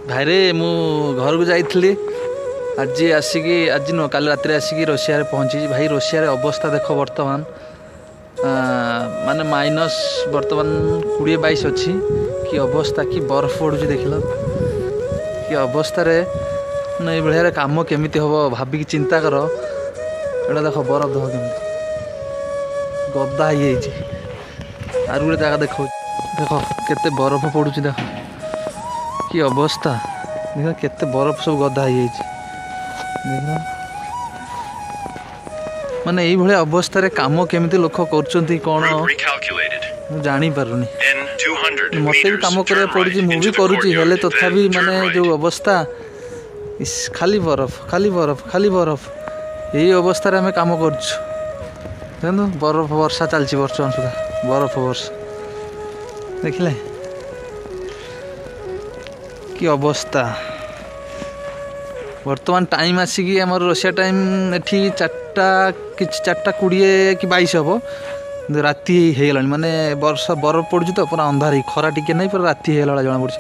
भाईरे मु घर को जाइली आज आसिकी आज नुह काली रात आसिकी रशिया पहुँची भाई रशिया अवस्था देख बर्तमान माने माइनस बर्तमान 20-22 अच्छी कि अवस्था कि बर्फ पड़ू देख लो कि अवस्था ये भाया कम केमी हम भाविकी चिंता कर एटा देख बरफ देख केमी गदा ही आर गोटे जगह देख देख केते बरफ पड़ू देख कि अवस्था देख केते बरफ सब गदा ही देख माने यही भाया अवस्था कम केमी लोक कर कौन जानी पारुनी मत भी कम करा पड़ी मुझे करुच्ची हेले तथापि माने जो अवस्था खाली बरफ खाली बरफ खाली बरफ यही अवस्था आम कम कर बरफ वर्षा चलती बर्तमान सुधा बरफ वर्षा देखिले कि अवस्था बर्तमान टाइम आसिकी आम रशिया टाइम एठी 4:20 कि 22 हम राति हो गला माने वर्षा बरफ पड़ू तो पूरा अंधार खरा टिके नहीं पूरा राति हो गला जना पड़ी।